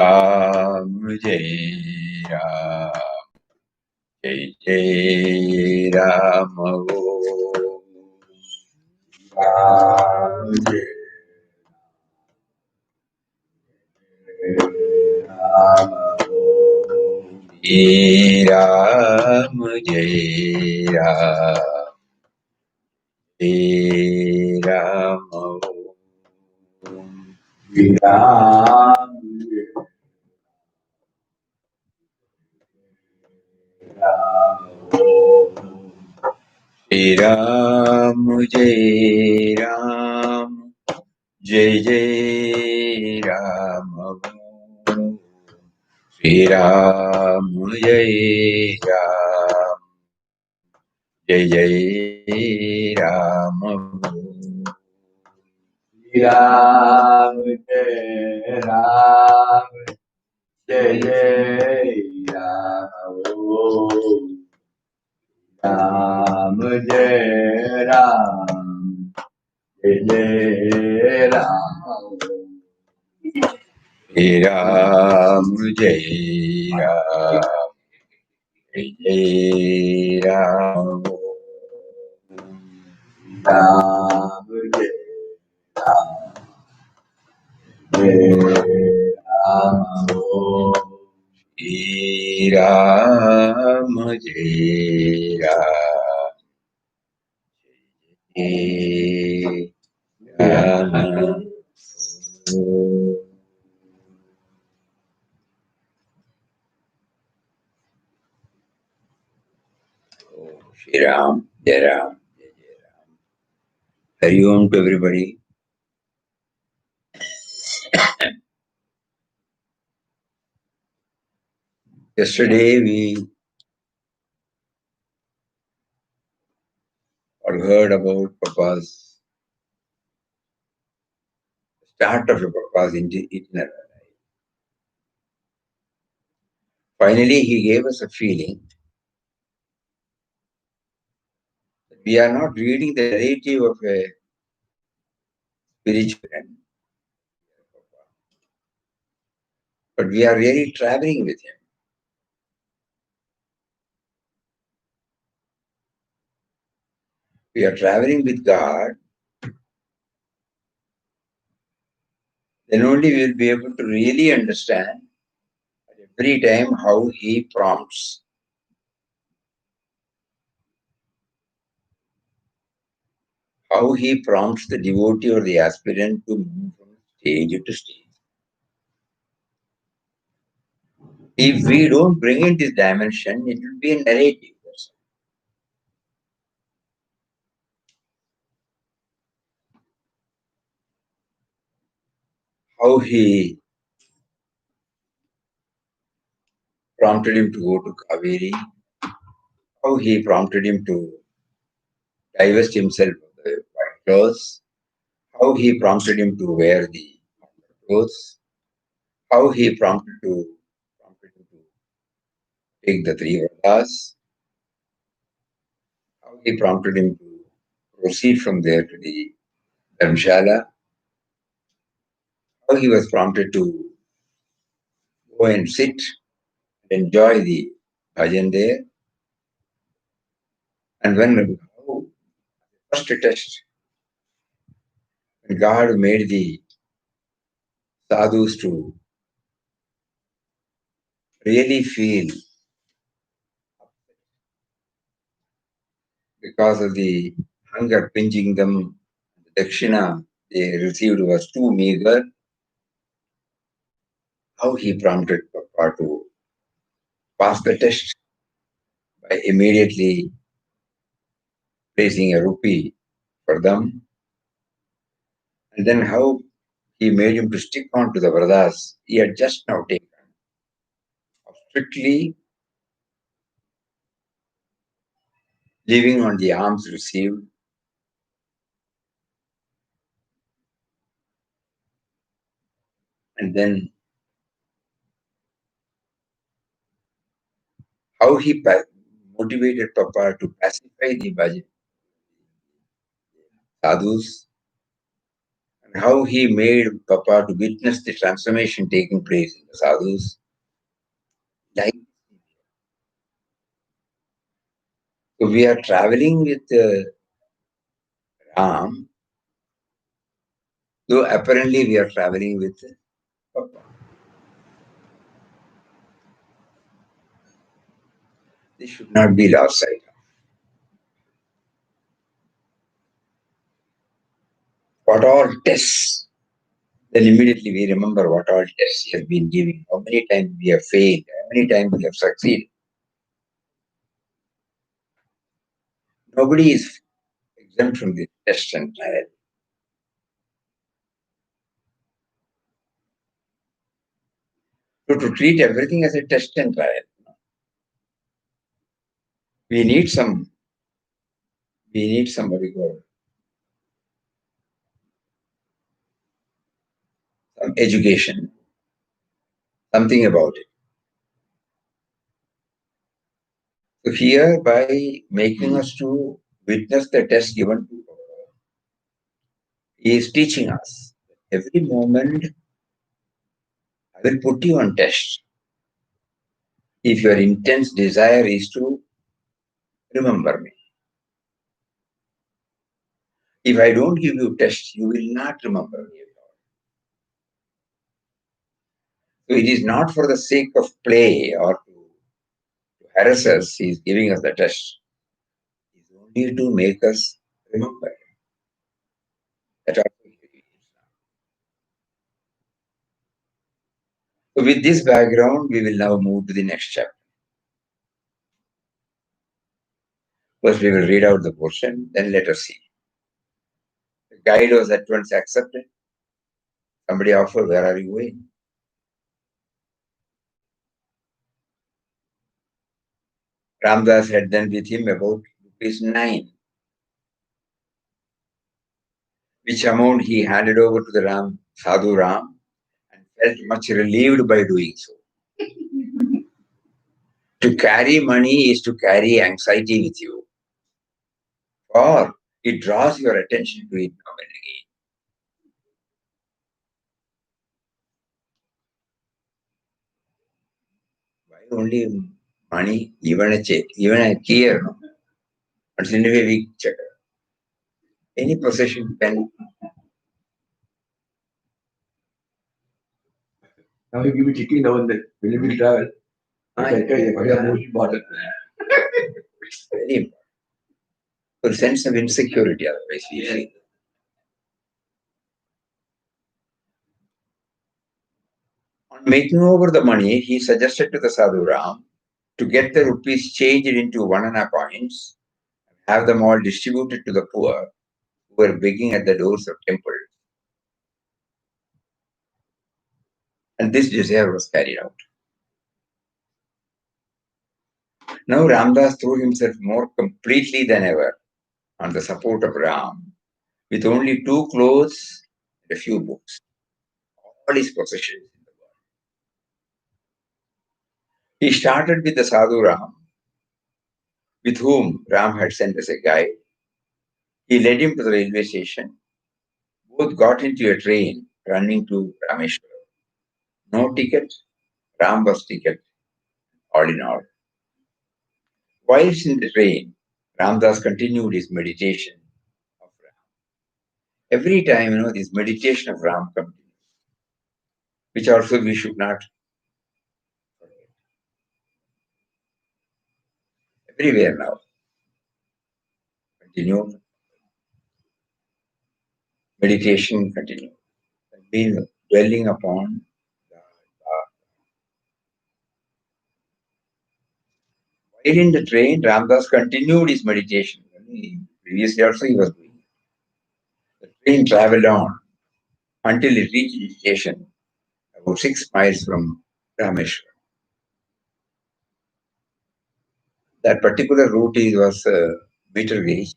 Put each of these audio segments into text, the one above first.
Ram Jai Ram, Jai Jai Ram Om. Ram Jai Ram Om. Jai Ram Jai Ram, Jai Ram Om. Jai Ram Jai Ram, Jai Ram, Jai Jai Ram, Shri Ram, Jai Ram, Jai Jai Ram, Shri Ram, Jai Ram, Jai Jai Ram. Ram Jai Ram, Jai Jai Ram, Jai Ram Jai Ram, Jai Jai Ram, Ram Jai Ram, Jai Ram, Jai Ram Jai Ram. Shri Ram, Jai Ram, Jai Jai Ram. Hari Om to everybody. Yesterday we all heard about Papa's start of Papa's itinerary. Finally, he gave us a feeling that we are not reading the narrative of a spiritual friend, but we are really traveling with him. We are traveling with God, then only we will be able to really understand at every time how he prompts. How he prompts the devotee or the aspirant to move from stage to stage. If we don't bring in this dimension, it will be a narrative. How he prompted him to go to Kaveri, how he prompted him to divest himself of the white clothes, how he prompted him to wear the clothes, how he prompted him to take the three Vradas, how he prompted him to proceed from there to the Dharmshala, how he was prompted to go and sit and enjoy the bhajan there. And when first test, when God made the sadhus to really feel because of the hunger pinching them, the dakshina they received was too meager, how he prompted Papa to pass the test by immediately placing a rupee for them, and then how he made him to stick on to the vradas he had just now taken, strictly living on the alms received, and then how he motivated Papa to pacify the sadhus, and how he made Papa to witness the transformation taking place in the sadhus. Like, so we are traveling with Ram, though apparently we are traveling with Papa. This should not be lost sight of. What all tests, then immediately we remember what all tests he has been giving, how many times we have failed, how many times we have succeeded. Nobody is exempt from the test and trial. So to treat everything as a test and trial, we need somebody called some education, something about it. So here, by making us to witness the test given to us, he is teaching us. Every moment, I will put you on test. If your intense desire is to remember me. If I don't give you test, you will not remember me at all. So it is not for the sake of play or to harass us, he is giving us the test. It is only to make us remember. That also he is. So with this background, we will now move to the next chapter. First, we will read out the portion, then let us see. The guide was at once accepted. Somebody offered, where are you going? Ramdas had then with him about ₹9, which amount he handed over to the Sadhu Ram, and felt much relieved by doing so. To carry money is to carry anxiety with you, or it draws your attention to it now and again. Why only money? Even a check, even a key, no? But anyway, we check. Any possession can. Now you give me chicken now and then. When we travel, I tell you, what are most important? Very important. For sense of insecurity, otherwise we feel. On making over the money, he suggested to the Sadhu Ram to get the rupees changed into 1 anna coins, have them all distributed to the poor who were begging at the doors of temples. And this desire was carried out. Now Ramdas threw himself more completely than ever on the support of Ram, with only 2 clothes and a few books, all his possessions in the world. He started with the Sadhu Ram, with whom Ram had sent as a guide. He led him to the railway station. Both got into a train running to Rameshwaram. No ticket, Ram was ticket, all in all. Whilst in the train, Ramdas continued his meditation of Ram. Every time, this meditation of Ram continues, which also we should not forget. Everywhere now, continue. Meditation continue. Been dwelling upon while in the train, Ramdas continued his meditation. Previously also he was doing. The train traveled on until it reached the station about 6 miles from Rameshwar. That particular route was meter gauge.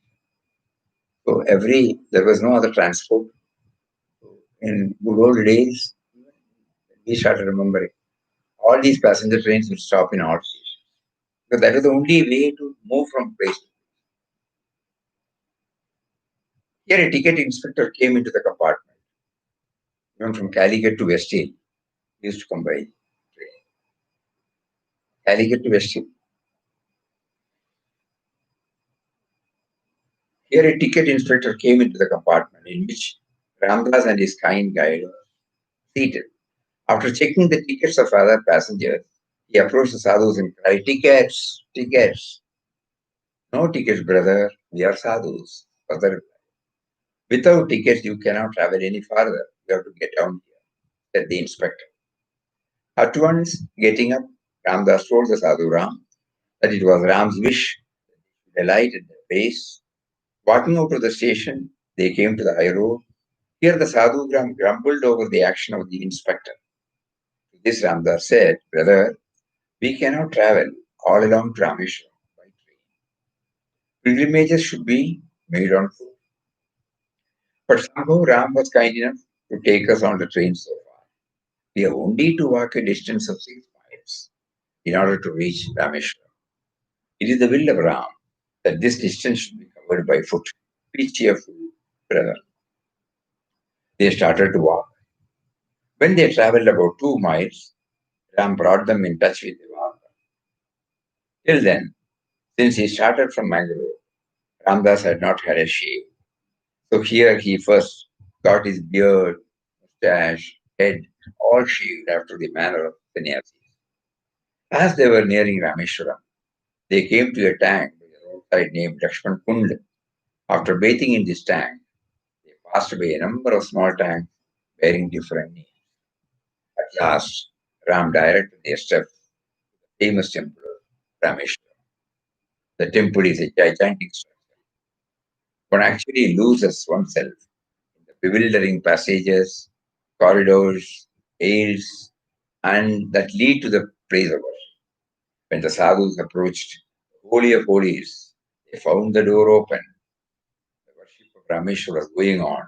So there was no other transport. In good old days, we started remembering all these passenger trains would stop in our stations. Because that was the only way to move from place to place. Here a ticket inspector came into the compartment. Even from Calicut to West Hill, he used to come by train. Calicut to West Hill. Here a ticket inspector came into the compartment in which Ramdas and his kind guide were seated. After checking the tickets of other passengers, he approached the sadhus and cried, "Tickets, tickets." "No tickets, brother. We are sadhus." Father, "Without tickets, you cannot travel any farther. You have to get down here," said the inspector. At once, getting up, Ramdas told the sadhu Ram that it was Ram's wish to alight at the place. Walking out of the station, they came to the high road. Here the sadhu grumbled over the action of the inspector. To this Ramdas said, "Brother, we cannot travel all along to Rameshwaram by train. Pilgrimages should be made on foot." But somehow Ram was kind enough to take us on the train so far. We have only to walk a distance of 6 miles in order to reach Rameshwaram. It is the will of Ram that this distance should be covered by foot. Be cheerful, brother. They started to walk. When they traveled about 2 miles, Ram brought them in touch with Devanga. Till then, since he started from Mangalore, Ramdas had not had a shave. So here he first got his beard, mustache, head all shaved after the manner of sannyasis. As they were nearing Rameshwaram, they came to a tank by the roadside named Lakshman Kund. After bathing in this tank, they passed by a number of small tanks bearing different names. At last, Ram directed their steps to the famous temple of Rameshwaram. The temple is a gigantic structure. One actually loses oneself in the bewildering passages, corridors, aisles, and that lead to the place of worship. When the sadhus approached the Holy of Holies, they found the door open. The worship of Rameshwar was going on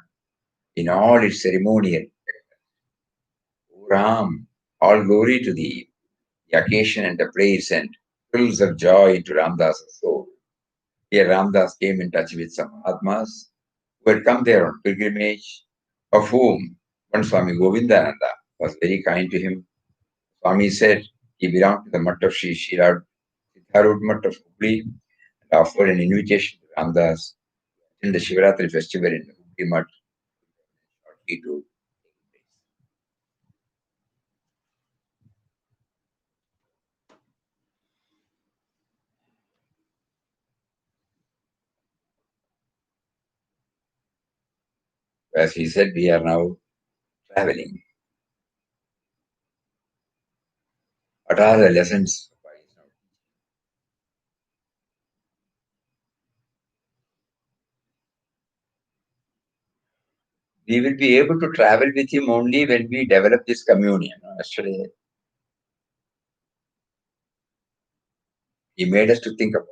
in all its ceremonial. O Ram, all glory to thee. The occasion and the place sent thrills of joy into Ramdas' soul. Here Ramdas came in touch with some Mahatmas who had come there on pilgrimage, of whom one Swami Govindananda was very kind to him. Swami said he belonged to the Mutt of Sri Shirad Siddharud Mutt of Hubli and offered an invitation to Ramdas in the Shivaratri festival in the Hubli Mutt shortly to take place. As he said, we are now traveling. What are the lessons? We will be able to travel with him only when we develop this communion. Yesterday, he made us to think about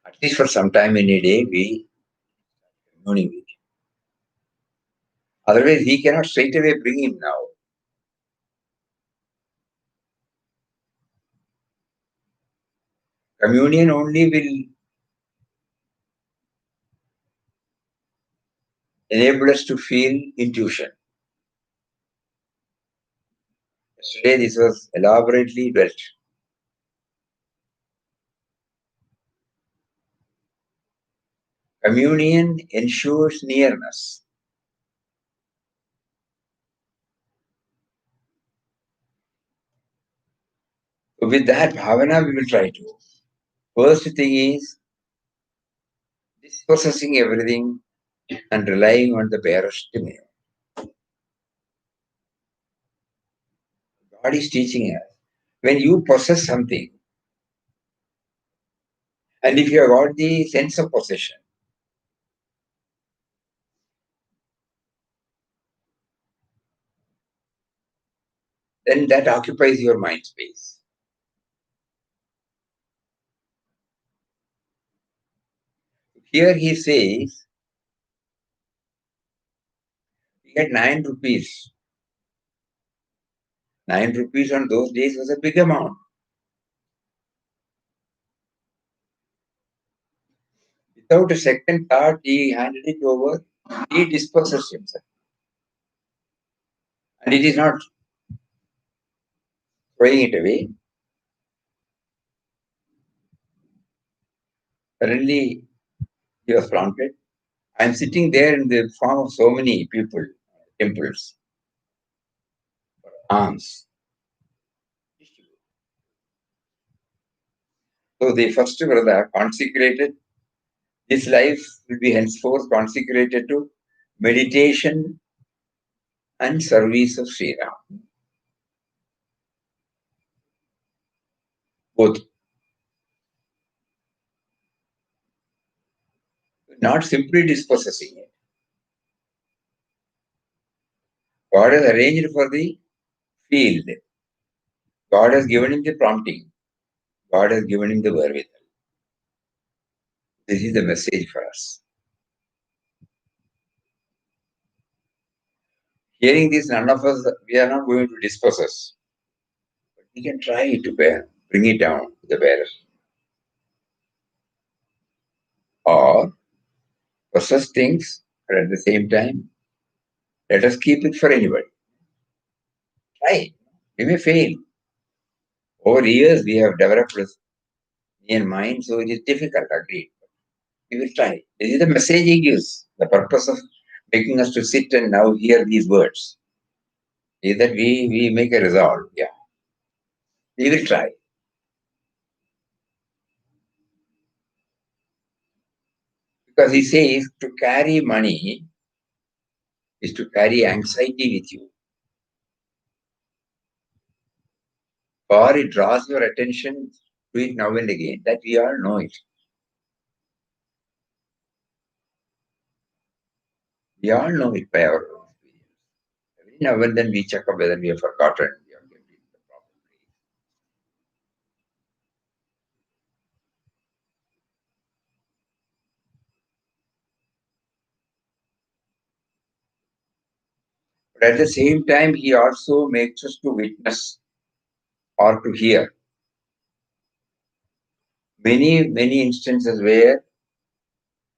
at least for some time in a day, we communing with him. Otherwise, he cannot straight away bring him now. Communion only will enable us to feel intuition. Yesterday, this was elaborately dwelt. Communion ensures nearness. So with that bhavana, we will try to. First thing is dispossessing everything and relying on the bare stimulus. God is teaching us. When you possess something, and if you have got the sense of possession, then that occupies your mind space. Here he says, he had 9 rupees. 9 rupees on those days was a big amount. Without a second thought, he handed it over He disperses himself. And it is not throwing it away. Suddenly, he was prompted. I am sitting there in the form of so many people, temples, arms. So the first brother consecrated, his life will be henceforth consecrated to meditation and service of Sri Ram. Both. Not simply dispossessing it. God has arranged for the field. God has given him the prompting. God has given him the wherewithal. This is the message for us. Hearing this, none of us, we are not going to dispossess. But we can try to bring it down to the bearer. Or possess things, but at the same time, let us keep it for anybody. Try. We may fail. Over years, we have developed this me and mind, so it is difficult, agreed. We will try. This is the message he gives. The purpose of making us to sit and now hear these words is that we make a resolve. Yeah, we will try. Because he says to carry money is to carry anxiety with you. Or it draws your attention to it now and again, that we all know it. We all know it by our own experience. Every now and then we check up whether we have forgotten. We have kept it in the proper place. But at the same time, he also makes us to witness or to hear many instances where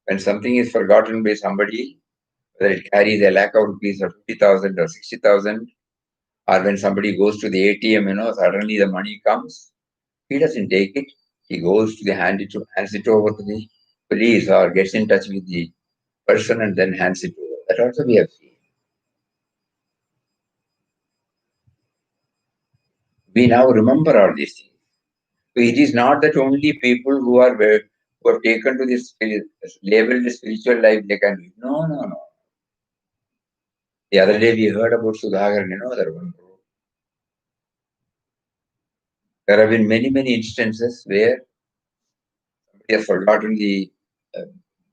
when something is forgotten by somebody, whether it carries a lakh of rupees or 50,000 or 60,000, or when somebody goes to the ATM, suddenly the money comes, he doesn't take it. He goes to the hands it over to the police or gets in touch with the person and then hands it over. That also we have seen. We now remember all these things. So it is not that only people who have taken to this labeled spiritual life they can do. No. The other day we heard about Sudhagar, that one. There have been many instances where somebody has forgotten the uh,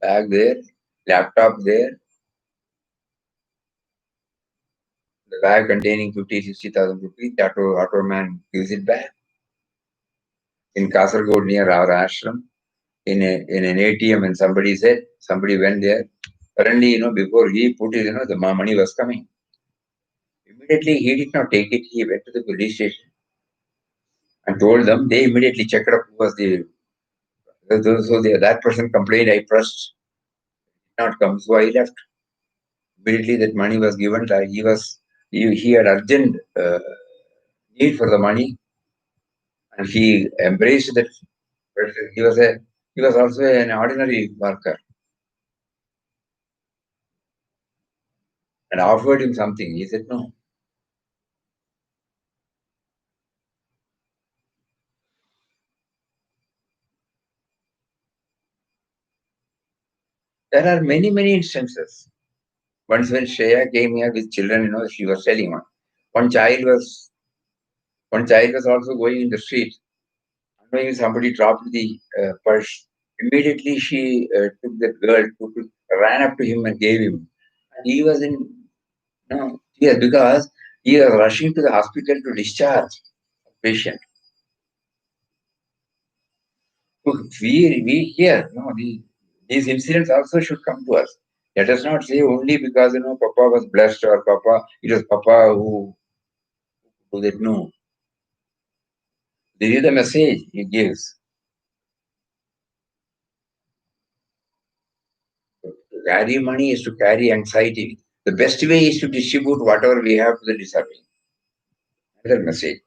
bag there, laptop there, the bag containing 50,000, 60,000 rupees. The auto man gives it back. In Kasargod near our ashram, in an ATM, and somebody went there. Suddenly, before he put it, the money was coming. Immediately, he did not take it. He went to the police station and told them. They immediately checked up who was that person complained. I pressed, not come, so I left. Immediately, that money was given. He had urgent need for the money, and he embraced that person. He was also an ordinary worker, and offered him something. He said no. There are many instances. Once when Shreya came here with children, she was telling one. One child was also going in the street. When somebody dropped the purse, immediately she took that girl, ran up to him and gave him. And he was in tears because he was rushing to the hospital to discharge the patient. So we hear, these incidents also should come to us. Let us not say only because Papa was blessed or it was Papa who that. No. This is the message he gives. To carry money is to carry anxiety. The best way is to distribute whatever we have to the deserving. Another message.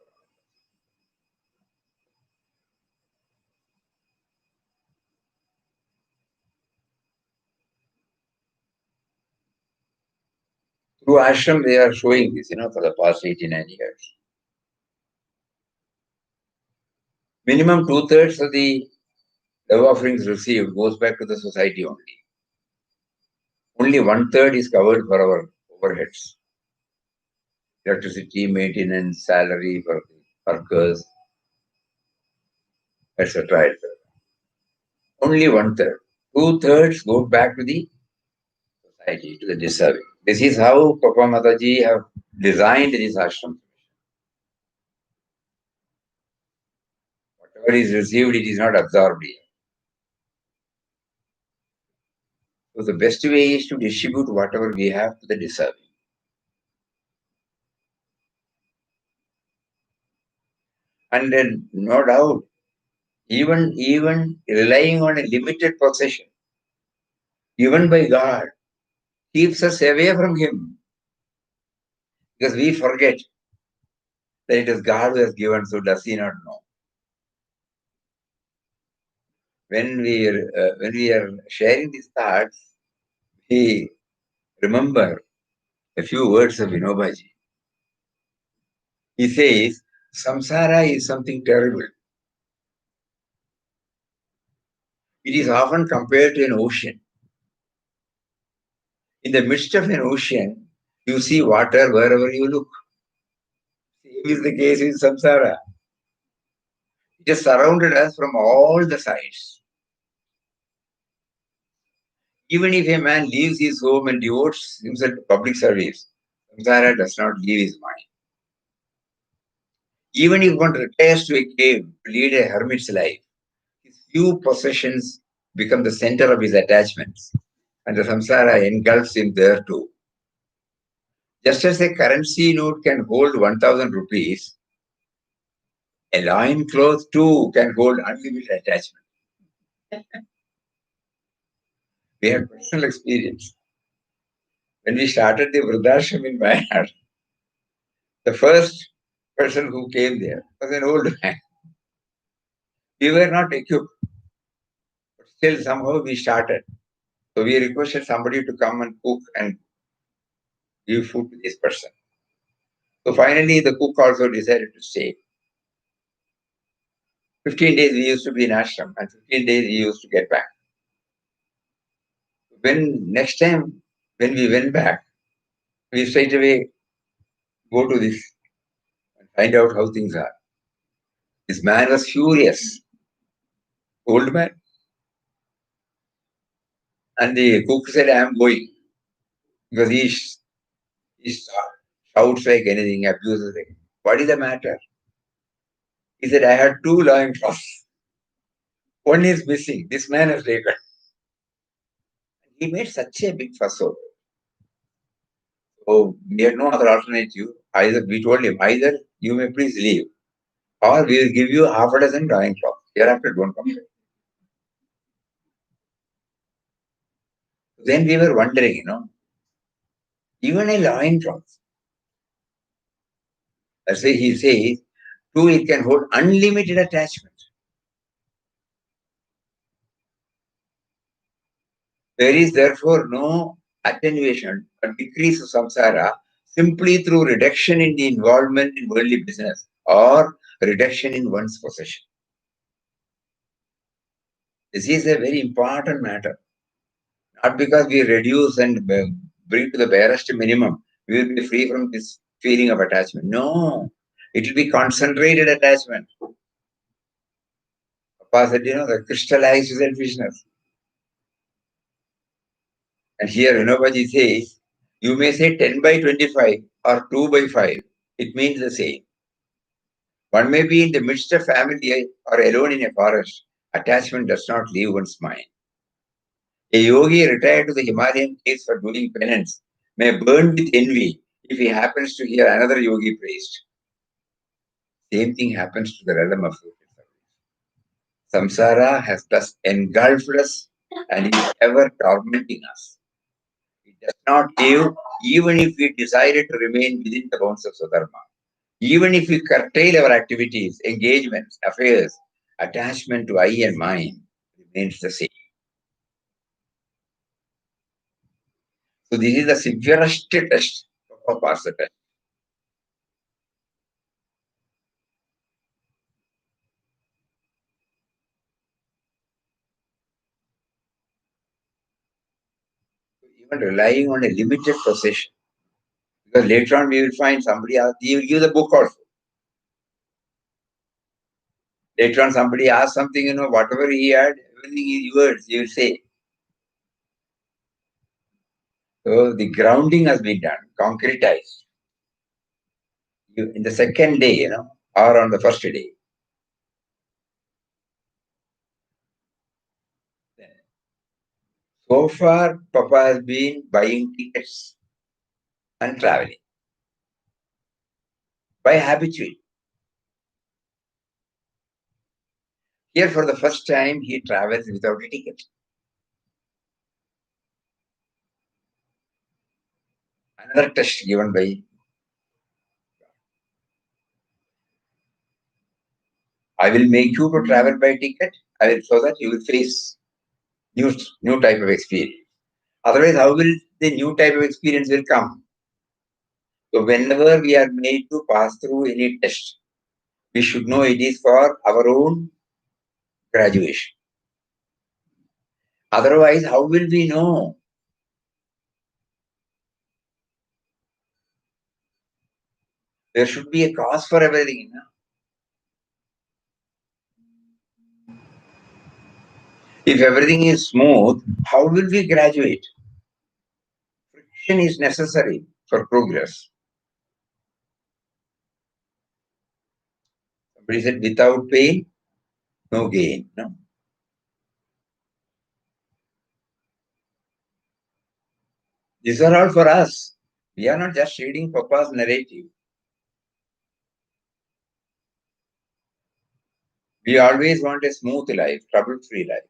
Through ashram, they are showing this, for the past 89 years. Minimum two-thirds of the love offerings received goes back to the society only. Only one-third is covered for our overheads. Electricity, maintenance, salary for the workers, etc. etc. Only one-third. Two-thirds go back to the society, to the deserving. This is how Papa Mataji have designed this ashram. Whatever is received, it is not absorbed here. So the best way is to distribute whatever we have to the deserving. And then, no doubt, even relying on a limited possession, given by God, keeps us away from Him. Because we forget that it is God who has given, so does He not know? When we are sharing these thoughts, we remember a few words of Vinobaji. He says, samsara is something terrible. It is often compared to an ocean. In the midst of an ocean, you see water wherever you look. Same is the case in samsara. It has surrounded us from all the sides. Even if a man leaves his home and devotes himself to public service, samsara does not leave his mind. Even if one retires to a cave to lead a hermit's life, his few possessions become the center of his attachments, and the samsara engulfs him there too. Just as a currency note can hold 1,000 rupees, a loin cloth too can hold unlimited attachment. We have personal experience. When we started the Vruddhashram in Wayanad, the first person who came there was an old man. We were not equipped, but still somehow we started. So we requested somebody to come and cook and give food to this person. So finally, the cook also decided to stay. 15 days we used to be in ashram, and 15 days we used to get back. When next time, when we went back, we straight away go to this and find out how things are. This man was furious, old man. And the cook said, I am going. Because he shouts like anything, abuses like, what is the matter? He said, I had two loincloths. One is missing. This man has taken. He made such a big fuss over it. So we had no other alternative. Either we told him, either you may please leave, or we will give you half a dozen loincloths. Hereafter, don't come here. Then we were wondering, even a loincloth. That's why he says, two, it can hold unlimited attachment. There is therefore no attenuation or decrease of samsara simply through reduction in the involvement in worldly business or reduction in one's possession. This is a very important matter. Not because we reduce and bring to the barest minimum, we will be free from this feeling of attachment. No, it will be concentrated attachment. Papa said, the crystallized selfishness. And here Vinobaji says, you may say 10 by 25 or 2 by 5. It means the same. One may be in the midst of family or alone in a forest. Attachment does not leave one's mind. A yogi retired to the Himalayan caves for doing penance may burn with envy if he happens to hear another yogi praised. Same thing happens to the realm of social service. Samsara has thus engulfed us and is ever tormenting us. does not give, even if we decided to remain within the bounds of Swadharma. Even if we curtail our activities, engagements, affairs, attachment to I and mine remains the same. So this is the severest test of pass the test. Even relying on a limited possession. Because later on we will find somebody else, he will give the book also. Later on somebody asks something, whatever he had, everything is yours, he will say. So the grounding has been done, concretized. In the second day, or on the first day. So far, Papa has been buying tickets and traveling by habitude. Here, for the first time, he travels without a ticket. Another test given by, I will make you to travel by ticket. I will so that you will face new type of experience. Otherwise, how will the new type of experience will come? So whenever we are made to pass through any test, we should know it is for our own graduation. Otherwise, how will we know? There should be a cause for everything. If everything is smooth, how will we graduate? Friction is necessary for progress. Somebody said, without pain, no gain. No. These are all for us. We are not just reading Papa's narrative. We always want a smooth life, trouble-free life.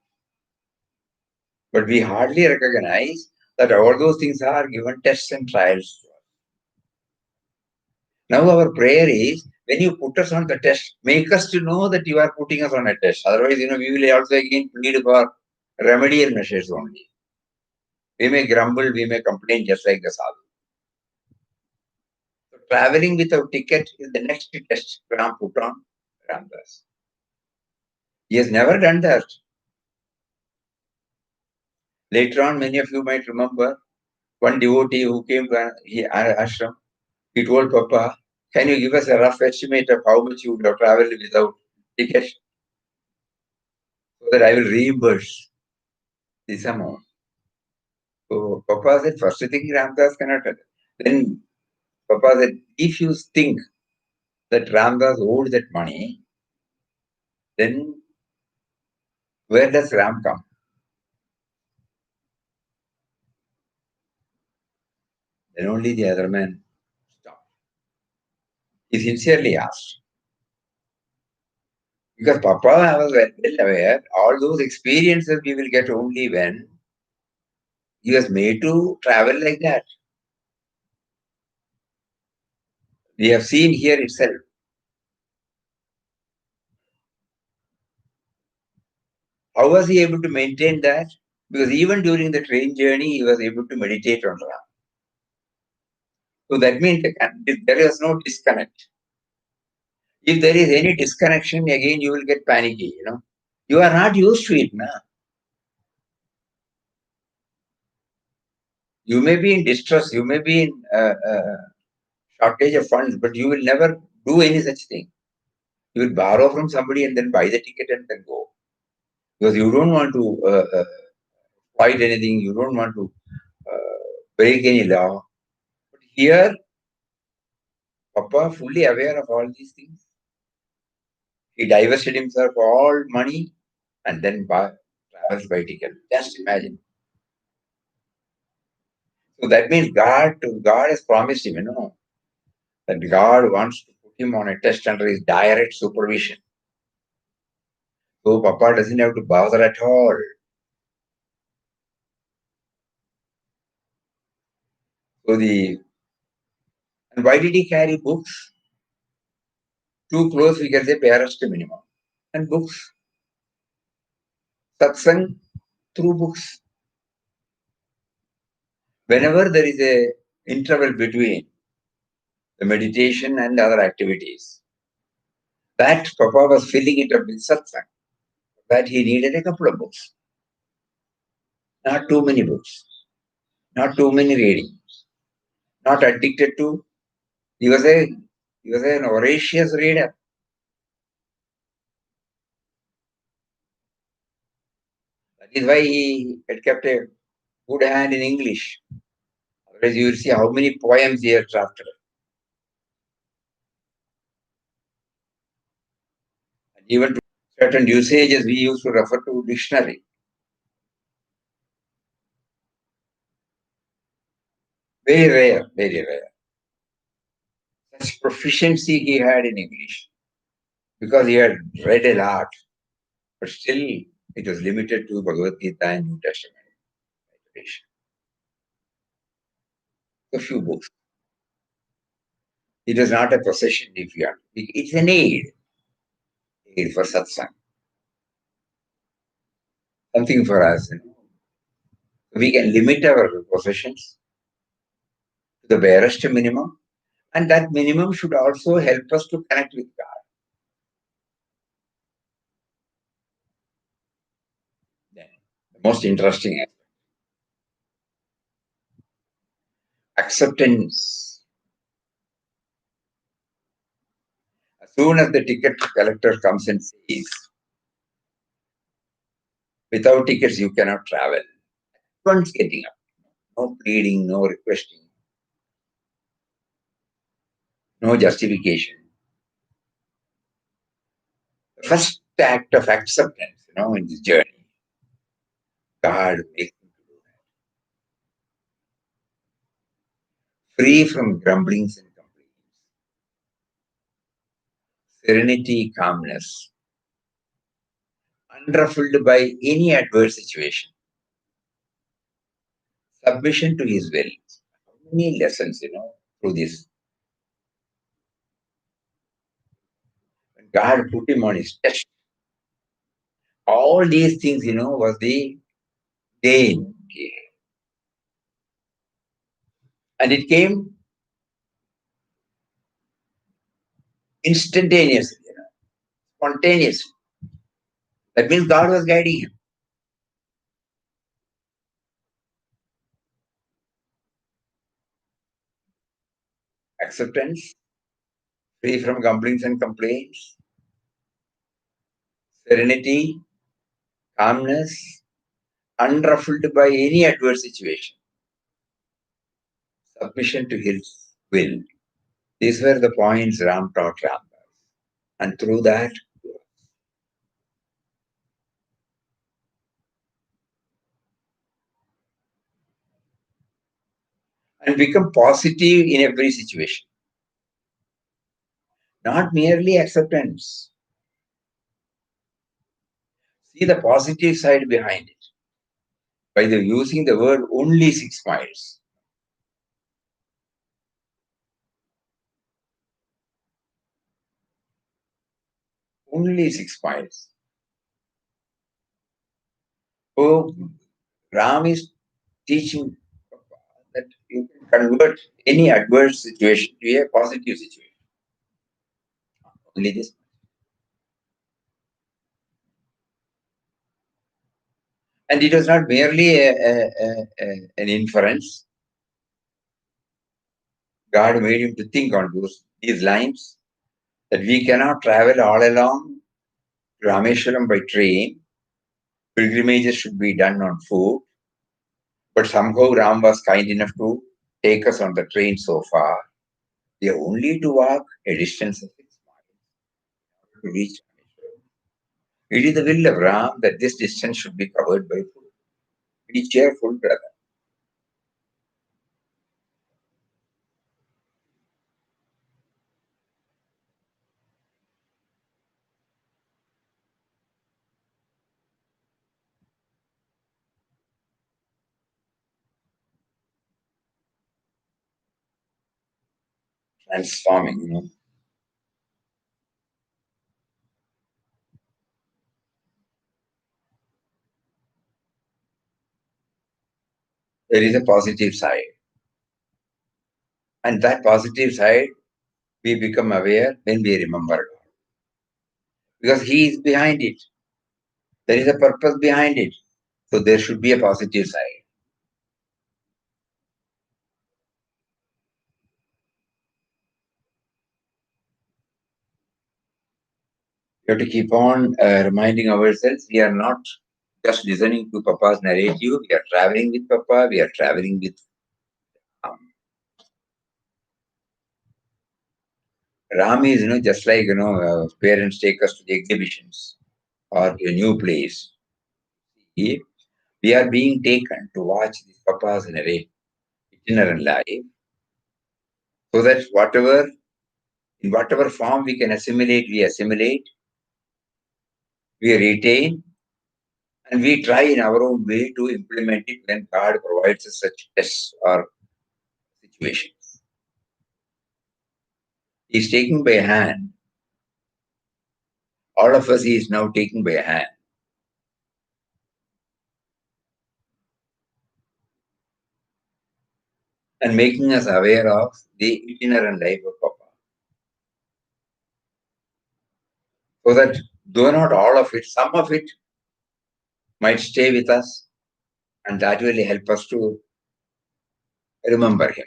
But we hardly recognize that all those things are given tests and trials. Now our prayer is, when you put us on the test, make us to know that you are putting us on a test. Otherwise, we will also again plead for remedial measures only. We may grumble, we may complain just like the sadhu. So traveling without ticket is the next test Ram put on Ramdas. He has never done that. Later on, many of you might remember one devotee who came to ashram. He told Papa, can you give us a rough estimate of how much you would have traveled without ticket so that I will reimburse this amount? So Papa said, first thing Ramdas cannot. Then Papa said, if you think that Ramdas owed that money, then where does Ram come? Then only the other man stopped. He sincerely asked. Because Papa was well aware, all those experiences we will get only when he was made to travel like that. We have seen here itself. How was he able to maintain that? Because even during the train journey, he was able to meditate on Ram. So that means there is no disconnect. If there is any disconnection, again you will get panicky. You are not used to it now. You may be in distress, you may be in shortage of funds, but you will never do any such thing. You will borrow from somebody and then buy the ticket and then go. Because you don't want to fight anything, you don't want to break any law. But here, Papa, fully aware of all these things, he divested himself of all money and then travels by ticket. Just imagine. So that means God has promised him, that God wants to put him on a test under his direct supervision. So Papa doesn't have to bother at all. So and why did he carry books? Too close, we can say barest minimum. And books, satsang through books. Whenever there is a interval between the meditation and other activities, that Papa was filling it up with satsang. That he needed a couple of books, not too many books, not too many reading, not addicted to. He was an voracious reader. That is why he had kept a good hand in English. Otherwise, you will see how many poems he had drafted. And even to certain usages, we used to refer to dictionary. Very rare, very rare. Such proficiency he had in English because he had read a lot, but still it was limited to Bhagavad Gita and New Testament. A few books. It is not a possession if you are. It's an aid for satsang. Something for us. We can limit our possessions to the barest minimum, and that minimum should also help us to connect with God. Then, the most interesting acceptance. As soon as the ticket collector comes and says, without tickets you cannot travel. Everyone's getting up. No pleading, no requesting, no justification. The first act of acceptance, in this journey, God makes him to do that. Free from grumblings and complaints, serenity, calmness, unruffled by any adverse situation, submission to his will. How many lessons, through this? When God put him on his test, all these things, was the gain. And it came instantaneously, spontaneously. That means God was guiding him. Acceptance, free from grumblings and complaints, serenity, calmness, unruffled by any adverse situation, submission to his will. These were the points Ram taught Ramdas. And through that, and become positive in every situation. Not merely acceptance. See the positive side behind it. By the using the word only 6 miles. Only 6 miles. So Ram is teaching that you can convert any adverse situation to a positive situation. Only this. And it was not merely an inference. God made him to think on these lines that we cannot travel all along to Rameshwaram by train. Pilgrimages should be done on foot. But somehow Ram was kind enough to take us on the train so far. We have only to walk a distance of 6 miles to reach Rameshwaram. It is the will of Ram that this distance should be covered by foot. Be cheerful, brother. transforming. There is a positive side. And that positive side, we become aware when we remember God. Because He is behind it. There is a purpose behind it. So there should be a positive side. We have to keep on reminding ourselves we are not just listening to Papa's narrative. We are traveling with Papa. We are traveling with um, Ram is, just like, parents take us to the exhibitions or to a new place. We are being taken to watch this Papa's narrative, itinerant life, so that in whatever form we can assimilate, we retain, and we try in our own way to implement it when God provides us such tests or situations. He's taking by a hand. All of us He is now taking by a hand and making us aware of the itinerant life of Papa. So that though not all of it, some of it might stay with us, and that will help us to remember Him.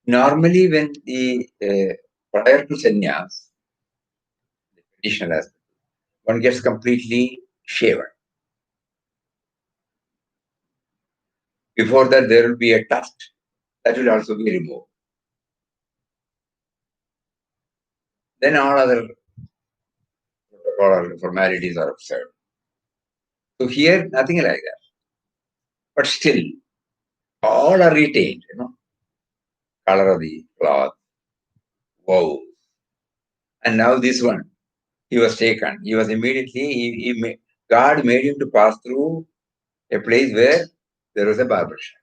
Normally, when the prior to sannyas, the traditional aspect, one gets completely shaven. Before that, there will be a tuft that will also be removed. Then all other protocol or formalities are observed. So here, nothing like that. But still, all are retained, color of the cloth, wow. And now this one, he was taken. He was immediately, God made him to pass through a place where there was a barber shop.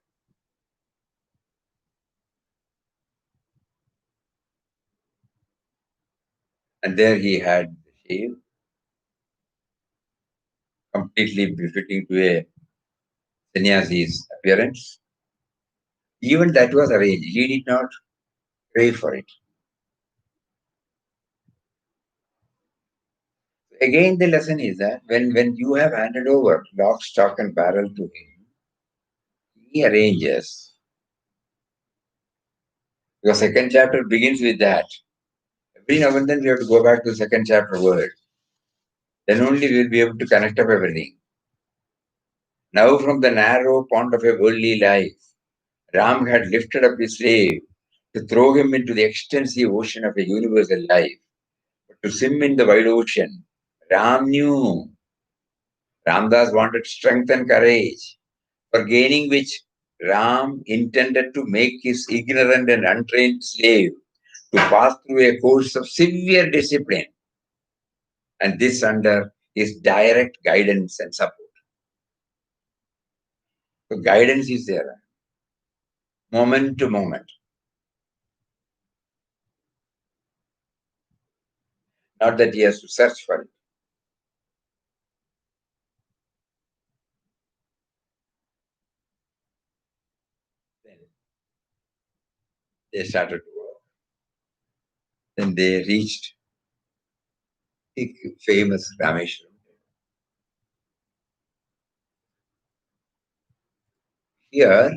And there he had the shave, completely befitting to a sannyasi's appearance. Even that was arranged. He did not crave for it. Again, the lesson is that when you have handed over lock, stock, and barrel to him, he arranges. Your second chapter begins with that. Every now and then we have to go back to the second chapter word. Then only we'll be able to connect up everything. Now, from the narrow pond of a worldly life, Ram had lifted up his slave to throw him into the extensive ocean of a universal life. But to swim in the wide ocean, Ram knew. Ramdas wanted strength and courage, for gaining which Ram intended to make his ignorant and untrained slave to pass through a course of severe discipline, and this under his direct guidance and support. So guidance is there, moment to moment. Not that he has to search for it. Then they started to work. Then they reached the famous Rameshwaram. Here,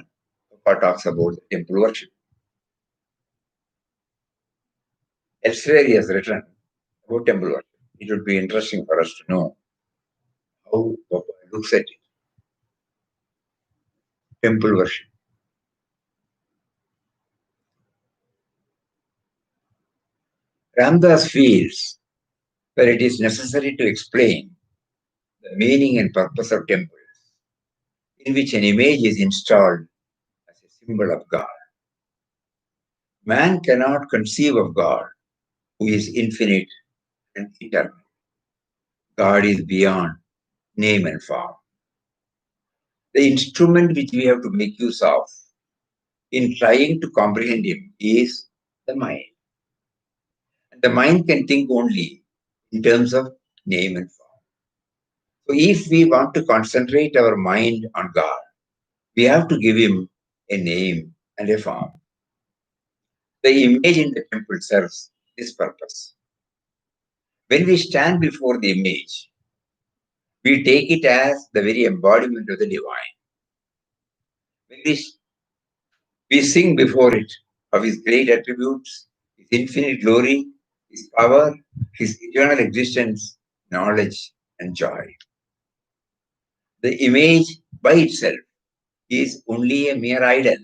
Papa talks about the temple worship. Elsewhere, he has written about temple worship. It would be interesting for us to know how Papa looks at it. Temple worship. Ramdas feels that it is necessary to explain the meaning and purpose of temples, in which an image is installed as a symbol of God. Man cannot conceive of God who is infinite and eternal. God is beyond name and form. The instrument which we have to make use of in trying to comprehend Him is the mind. And the mind can think only in terms of name and form. So if we want to concentrate our mind on God, we have to give Him a name and a form. The image in the temple serves this purpose. When we stand before the image, we take it as the very embodiment of the divine. When we sing before it of His great attributes, His infinite glory, His power, His eternal existence, knowledge, and joy. The image by itself is only a mere idol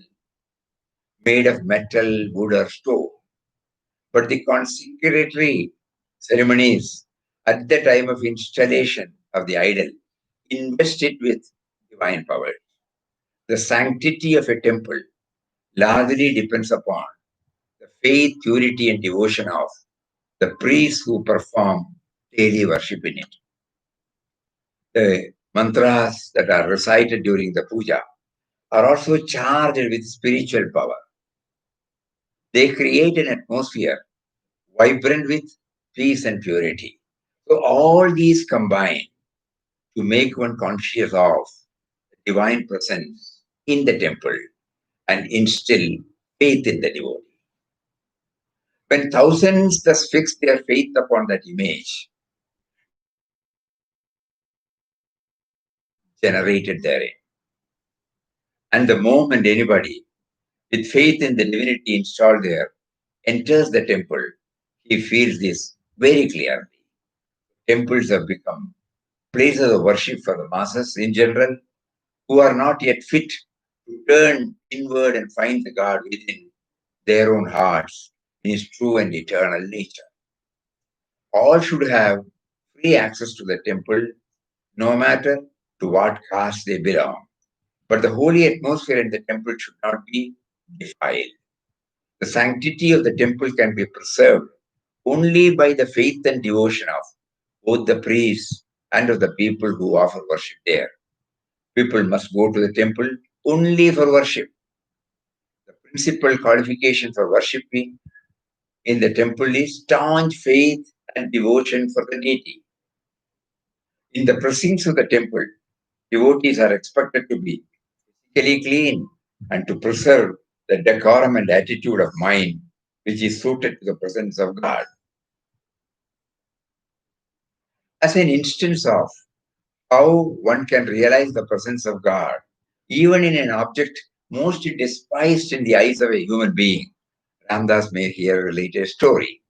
made of metal, wood, or stone. But the consecratory ceremonies at the time of installation of the idol invest it with divine power. The sanctity of a temple largely depends upon the faith, purity, and devotion of the priests who perform daily worship in it. The mantras that are recited during the puja are also charged with spiritual power. They create an atmosphere vibrant with peace and purity. So all these combine to make one conscious of the divine presence in the temple and instill faith in the devotee. When thousands thus fix their faith upon that image, generated therein. And the moment anybody with faith in the divinity installed there enters the temple, he feels this very clearly. Temples have become places of worship for the masses in general who are not yet fit to turn inward and find the God within their own hearts in His true and eternal nature. All should have free access to the temple, no matter to what caste they belong. But the holy atmosphere in the temple should not be defiled. The sanctity of the temple can be preserved only by the faith and devotion of both the priests and of the people who offer worship there. People must go to the temple only for worship. The principal qualification for worshiping in the temple is staunch faith and devotion for the deity. In the precincts of the temple, devotees are expected to be physically clean and to preserve the decorum and attitude of mind which is suited to the presence of God. As an instance of how one can realize the presence of God, even in an object most despised in the eyes of a human being, Ramdas may here relate a story.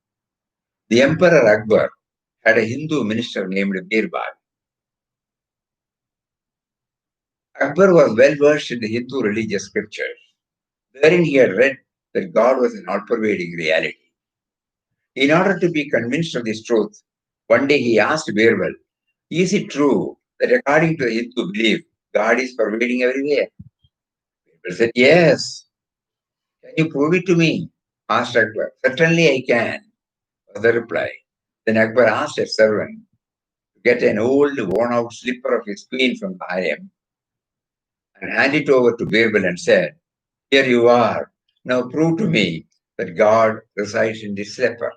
The Emperor Akbar had a Hindu minister named Birbal. Akbar was well versed in the Hindu religious scriptures. Therein he had read that God was an all-pervading reality. In order to be convinced of this truth, one day he asked Birbal, "Is it true that according to the Hindu belief, God is pervading everywhere?" Birbal said, "Yes." "Can you prove it to me?" asked Akbar. "Certainly I can," was the reply. Then Akbar asked a servant to get an old, worn-out slipper of his queen from the harem and hand it over to Birbal and said, "Here you are. Now prove to me that God resides in this slipper."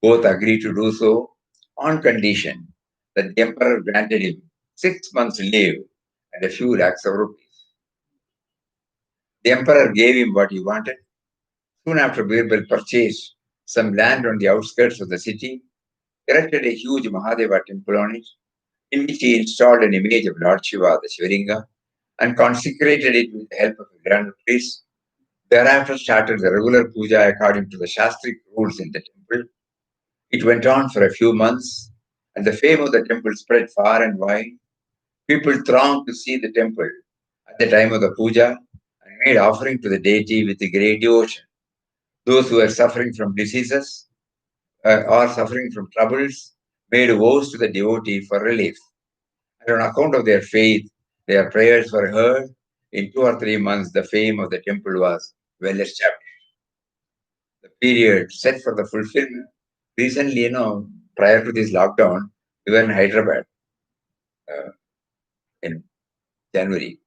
Both agreed to do so on condition that the emperor granted him 6 months' leave and a few lakhs of rupees. The emperor gave him what he wanted. Soon after, Birbal purchased some land on the outskirts of the city, erected a huge Mahadeva temple on it, in which he installed an image of Lord Shiva, the Shivalinga, and consecrated it with the help of a grand priest. Thereafter started the regular puja according to the Shastric rules in the temple. It went on for a few months, and the fame of the temple spread far and wide. People thronged to see the temple at the time of the puja and made offering to the deity with great devotion. Those who were suffering from diseases or suffering from troubles made vows to the devotee for relief. And on account of their faith, their prayers were heard. In 2 or 3 months, the fame of the temple was well established. the period set for the fulfillment. Recently, prior to this lockdown, we were in Hyderabad in January.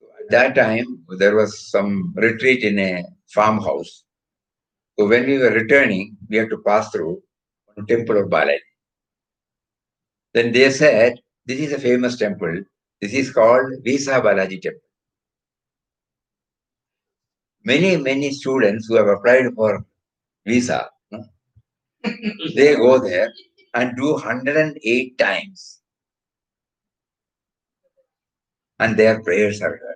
At that time, there was some retreat in a farmhouse. So when we were returning, we had to pass through one temple of Balaji. Then they said, this is a famous temple. This is called Visa Balaji Temple. Many students who have applied for visa, they go there and do 108 times. And their prayers are heard.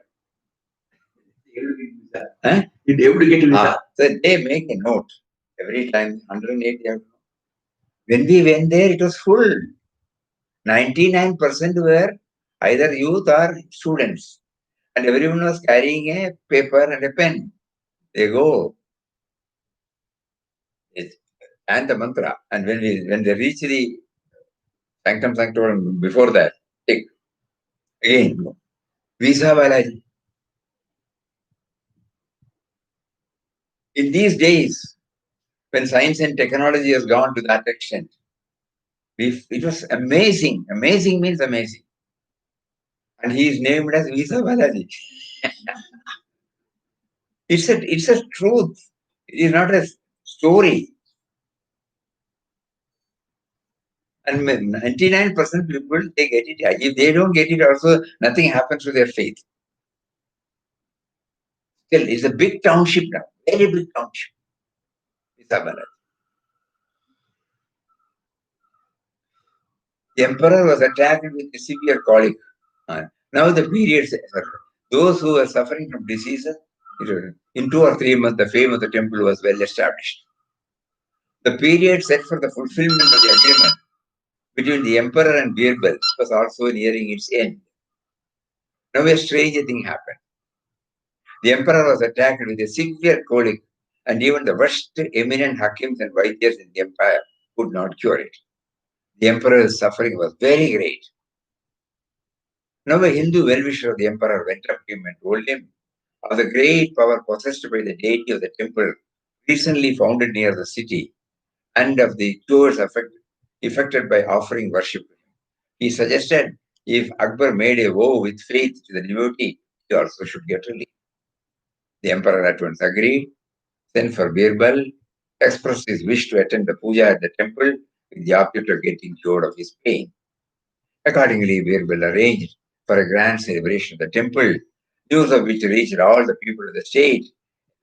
Huh? You'll be able to get to visa. So they make a note every time 108. When we went there, it was full. 99% were either youth or students. And everyone was carrying a paper and a pen. They go and the mantra. And when they reach the sanctum sanctorum before that, take again, Visa Balaji. In these days, when science and technology has gone to that extent, it was amazing. Amazing means amazing. And he is named as Visa Balaji. It's a truth. It is not a story. And 99% people, they get it. If they don't get it also, nothing happens to their faith. Still, it's a big township now. Very big township. Visa Balaji. The emperor was attacked with a severe colic. Now the periods, those who were suffering from diseases, in 2 or 3 months, the fame of the temple was well established. The period set for the fulfillment of the agreement between the emperor and Birbal was also nearing its end. Now a strange thing happened. The emperor was attacked with a severe colic, and even the worst eminent hakims and vaidyas in the empire could not cure it. The emperor's suffering was very great. Now a Hindu well-wisher of the emperor went up to him and told him of the great power possessed by the deity of the temple recently founded near the city and of the cures effected by offering worship to him. He suggested if Akbar made a vow with faith to the devotee, he also should get relief. The emperor at once agreed, sent for Birbal, expressed his wish to attend the puja at the temple with the object of getting cured of his pain. Accordingly, Birbal arranged for a grand celebration at the temple, news of which reached all the people of the state.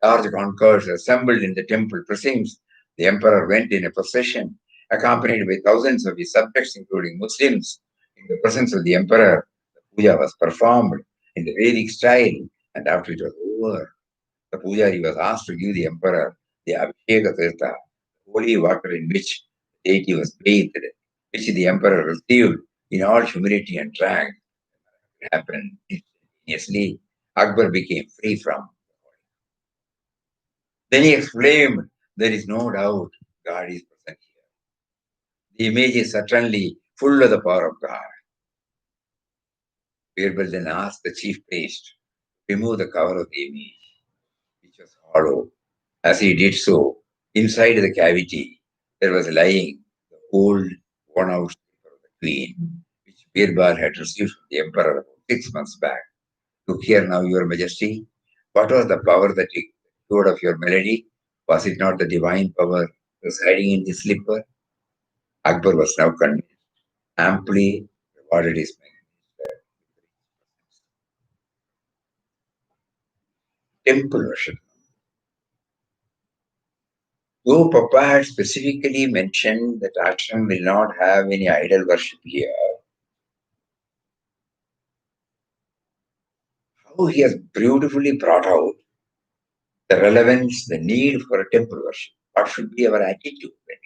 Large concourse assembled in the temple precincts. The emperor went in a procession, accompanied by thousands of his subjects, including Muslims. In the presence of the emperor, the puja was performed in the Vedic style, and after it was over, the pujari was asked to give the emperor the Abhisheka Tirtha, holy water in which the deity was bathed, which the emperor received in all humility and drank. It happened instantaneously. Akbar became free from. Then he exclaimed, there is no doubt God is present here. The image is certainly full of the power of God. Birbal then asked the chief priest to remove the cover of the image, which was hollow. As he did so, inside the cavity, there was lying the old, worn out slipper of the queen, which Birbal had received from the emperor about 6 months back. Look here now, your majesty. What was the power that you cured of your melody? Was it not the divine power residing in the slipper? Akbar was now convinced, amply rewarded his minister. Temple worship. Though Papa had specifically mentioned that ashram will not have any idol worship here, how he has beautifully brought out the relevance, the need for a temple worship. What should be our attitude when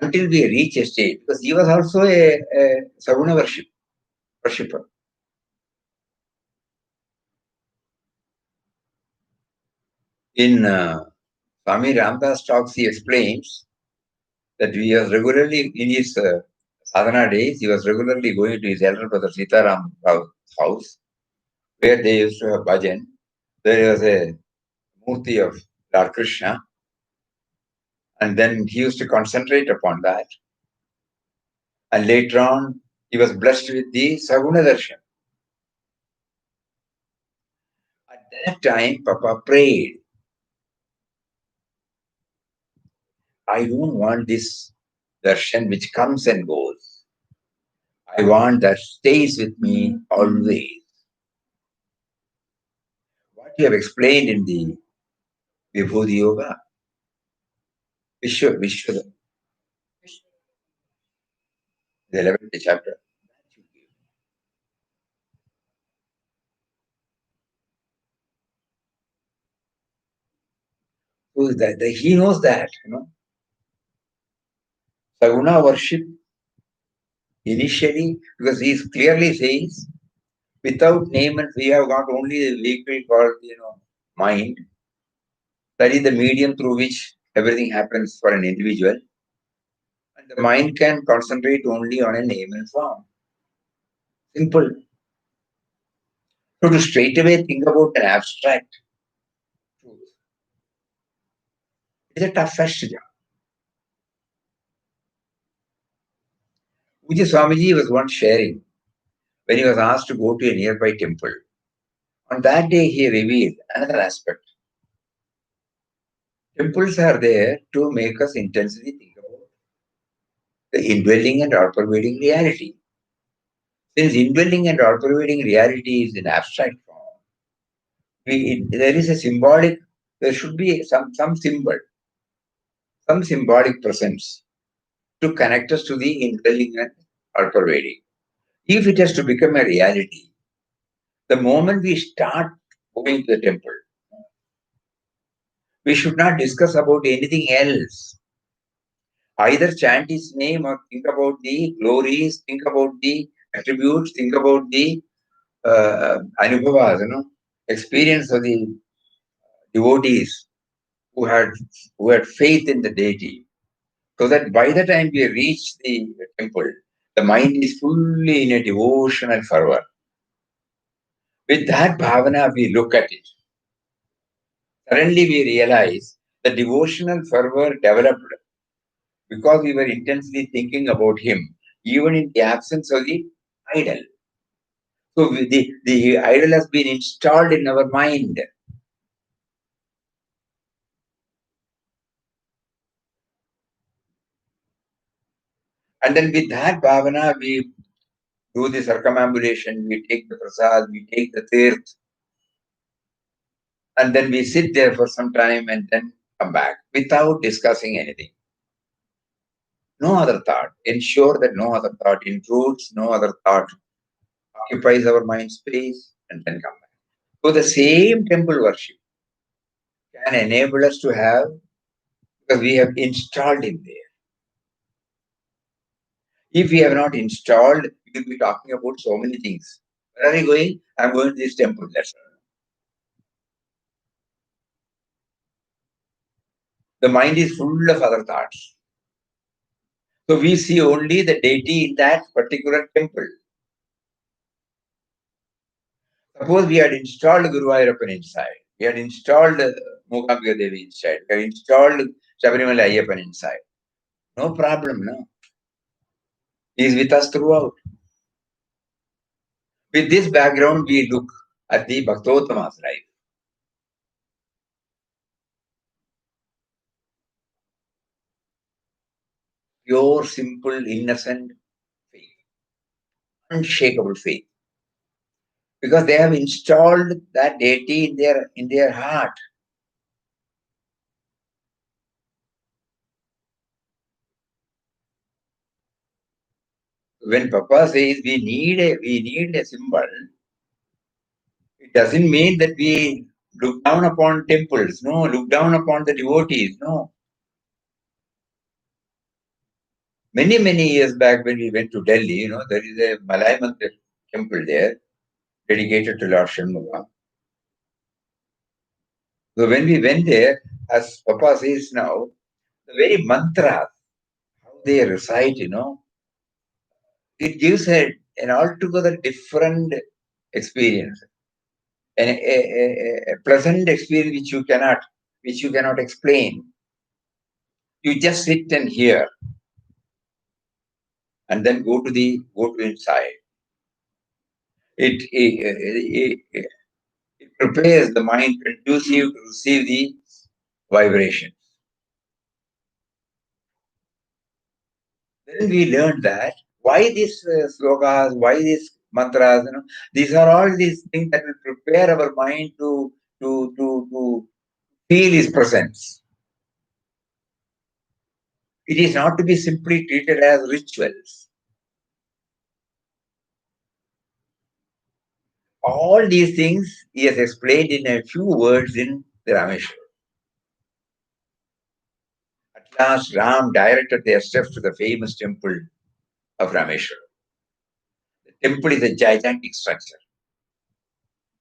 until we reach a state? Because he was also a Saguna worshipper. In Swami Ramdas talks, he explains that he was regularly in his sadhana days, he was regularly going to his elder brother Sitaram Rao's house, where they used to have bhajan. There was a Murti of Lord Krishna, and then he used to concentrate upon that. And later on, he was blessed with the Saguna Darshan. At that time, Papa prayed, I don't want this darshan which comes and goes. I want that stays with me always. What you have explained in the Vibhuti Yoga, Vishwa, the 11th chapter. So that he knows that, Saguna worship initially, because he clearly says, without name and we have got only the vehicle called, mind. That is the medium through which everything happens for an individual. And the mind can concentrate only on a name and form. Simple. So to straight away think about an abstract truth is a toughest job. Pujya Swamiji was once sharing when he was asked to go to a nearby temple. On that day, he revealed another aspect. Temples are there to make us intensely think about the indwelling and all-pervading reality. Since indwelling and all-pervading reality is in abstract form, there is a symbolic, there should be some symbol, some symbolic presence to connect us to the indwelling and all-pervading. If it has to become a reality, the moment we start going to the temple, we should not discuss about anything else. Either chant his name or think about the glories, think about the attributes, think about the anubhavas, experience of the devotees who had faith in the deity. So that by the time we reach the temple, the mind is fully in a devotional fervor. With that bhavana, we look at it. Suddenly we realize the devotional fervor developed because we were intensely thinking about him, even in the absence of the idol. So the idol has been installed in our mind. And then with that bhavana, we do the circumambulation, we take the prasad, we take the tirth, and then we sit there for some time and then come back without discussing anything. No other thought. Ensure that no other thought intrudes, no other thought occupies our mind space, and then come back. So the same temple worship can enable us to have, because we have installed him there. If we have not installed, we will be talking about so many things. Where are you going? I'm going to this temple. That's all. The mind is full of other thoughts. So we see only the deity in that particular temple. Suppose we had installed Guru Ayappan inside. We had installed Mookambika Devi inside. We had installed Shabarimala Ayyappan inside. No problem, no. He is with us throughout. With this background, we look at the Bhaktottama's life. Pure, simple, innocent faith. Unshakable faith. Because they have installed that deity in their heart. When Papa says we need a symbol, it doesn't mean that we look down upon temples, no, look down upon the devotees, no. Many years back when we went to Delhi, there is a Malay Mandir temple there dedicated to Lord Shanmuga. So when we went there, as Papa says now, the very mantras, how they recite, it gives an altogether different experience. a pleasant experience which you cannot explain. You just sit and hear, and then go to inside. It prepares the mind conducive to receive the vibration. Then we learned that why these slokas, why these mantras, these are all these things that will prepare our mind to feel His presence. It is not to be simply treated as rituals. All these things He has explained in a few words in the Rameshwar. At last, Ram directed their steps to the famous temple of Rameshwar. The temple is a gigantic structure.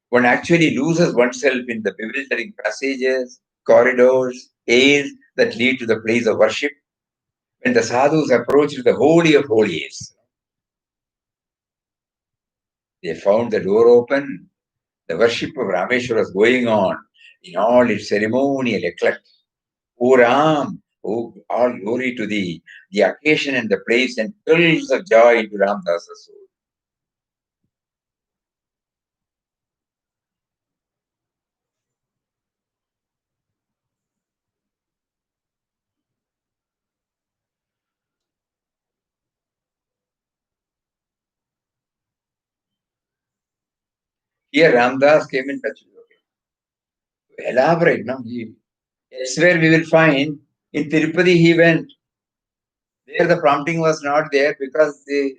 One actually loses oneself in the bewildering passages, corridors, aisles that lead to the place of worship. When the sadhus approached the Holy of Holies, they found the door open. The worship of Rameshwar was going on in all its ceremonial eclat. O Ram, all glory to thee. The occasion and the place and thrills of joy into Ramdasa's soul. Here Ramdas came in touch with it. Elaborate, no? Elsewhere we will find in Tirupati he went. There the prompting was not there because the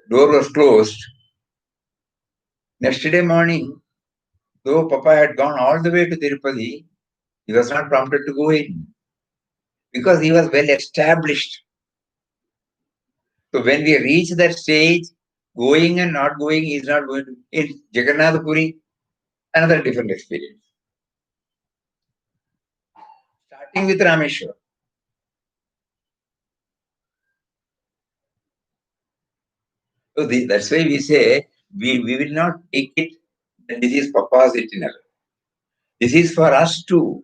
door was closed. Next day morning, though Papa had gone all the way to Tirupati, he was not prompted to go in because he was well established. So when we reach that stage, going and not going is not going to. In Jagannath Puri, another different experience. Starting with Rameshwar. So that's why we say we will not take it that this is Papa's itinerary. This is for us to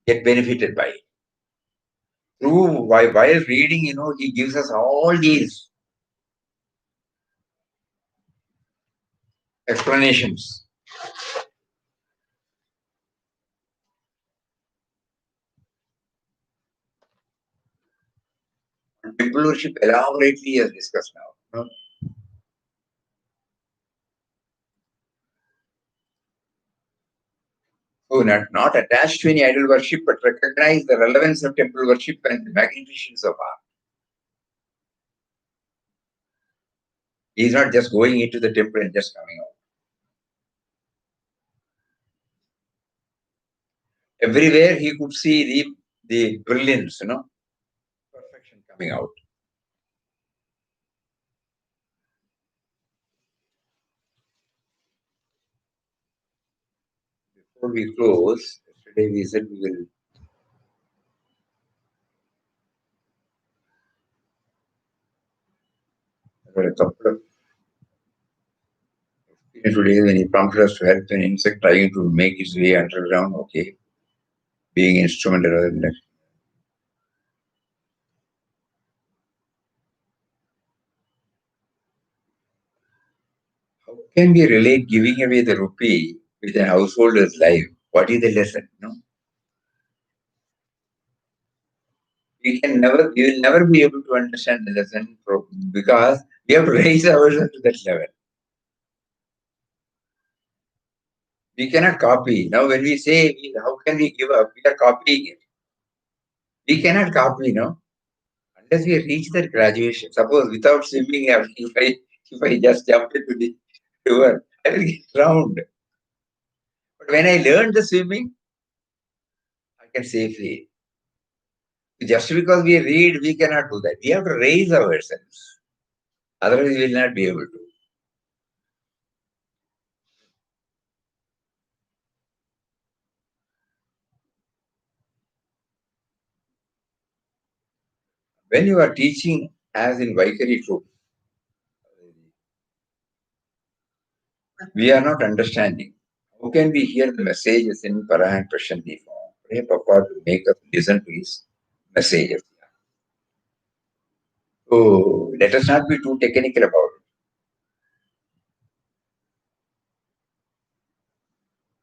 get benefited by it. Through while reading, he gives us all these explanations. Temple worship elaborately as discussed now. So not attached to any idol worship, but recognize the relevance of temple worship and the magnificence of art. He is not just going into the temple and just coming out. Everywhere he could see the brilliance, perfection coming out. Before we close, yesterday we said we will there were a couple of today when he prompted us to help an insect trying to make its way underground, okay, being instrumental rather than how can we relate giving away the rupee with a householder's life? What is the lesson? We will never be able to understand the lesson because we have to raise ourselves to that level. We cannot copy. Now, when we say, how can we give up? We are copying it. We cannot copy, unless we reach that graduation. Suppose without swimming, if I just jump into the river, I will get drowned. But when I learn the swimming, I can safely. Just because we read, we cannot do that. We have to raise ourselves. Otherwise, we will not be able to. When you are teaching, as in Vaikari truth, we are not understanding. How can we hear the messages in Para and Prashanti form? Pray Papa to make us listen to his messages. So let us not be too technical about it.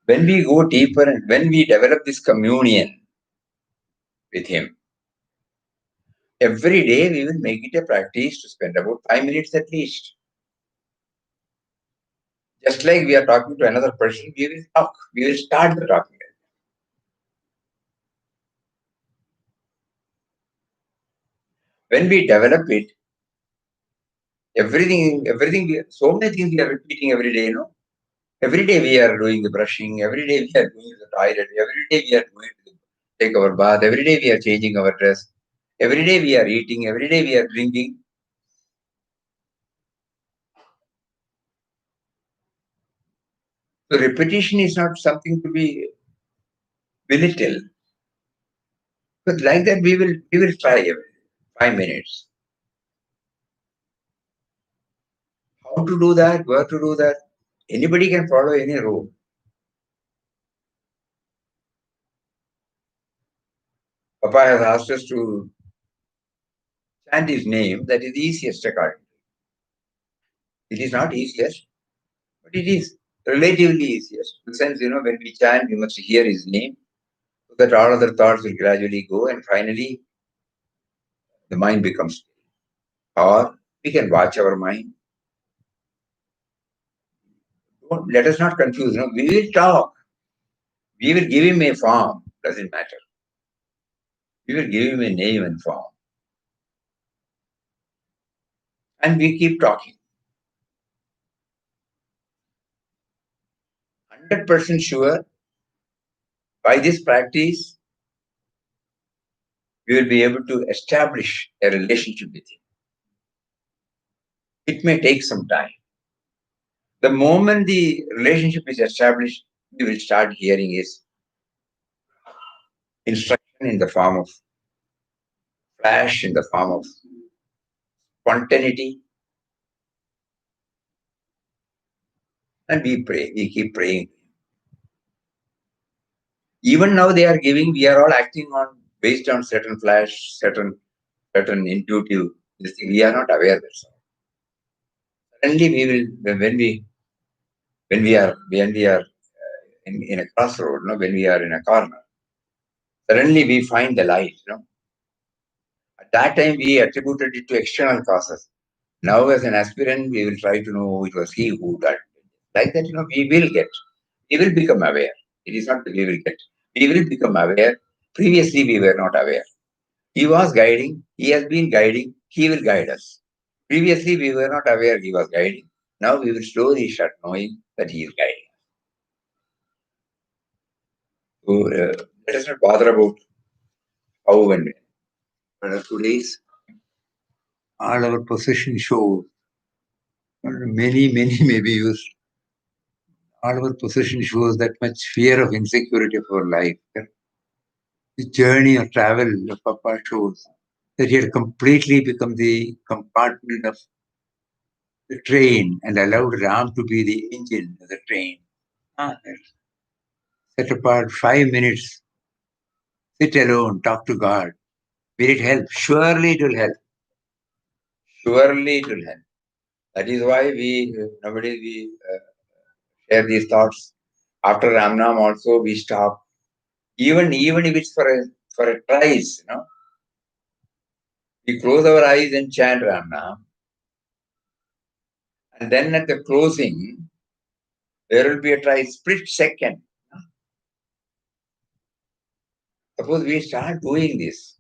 When we go deeper and when we develop this communion with him, every day we will make it a practice to spend about 5 minutes at least. Just like we are talking to another person, we will talk. We will start the talking. When we develop it, so many things we are repeating every day, Every day we are doing the brushing, every day we are going to the toilet, every day we are going to take our bath, every day we are changing our dress, every day we are eating, every day we are drinking. So repetition is not something to be belittled. But like that we will try every 5 minutes. How to do that, where to do that. Anybody can follow any rule. Papa has asked us to chant his name, that is the easiest according. It is not easiest, but it is relatively easiest. In the sense, when we chant, we must hear his name so that all other thoughts will gradually go and finally the mind becomes still. Or we can watch our mind. Let us not confuse. We will talk. We will give him a form. Doesn't matter. We will give him a name and form. And we keep talking. 100% sure by this practice, we will be able to establish a relationship with him. It may take some time. The moment the relationship is established, we will start hearing his instruction in the form of flash, in the form of spontaneity, and we pray. We keep praying. Even now they are giving, we are all acting on based on certain flash, certain intuitive. We are not aware that's all. Suddenly we will when we are in a crossroad, when we are in a corner, suddenly we find the light. At that time we attributed it to external causes. Now as an aspirant, we will try to know it was he who did. Like that, we will become aware. It is not that we will get. We will become aware. Previously we were not aware. He was guiding, he has been guiding, he will guide us. Previously we were not aware he was guiding. Now we will slowly start knowing that he is guiding. So let us not bother about how and when. But today's all our possession shows, many may be used. All our possession shows that much fear of insecurity of our life. The journey of travel of Papa shows that he had completely become the compartment of the train and allowed Ram to be the engine of the train. Set apart 5 minutes, sit alone, talk to God. Will it help? Surely it will help. Surely it will help. That is why we nowadays we share these thoughts. After Ramnam also we stop. Even if it's for a tries, we close our eyes and chant Ramnam. And then at the closing, there will be a try split second. Suppose we start doing this.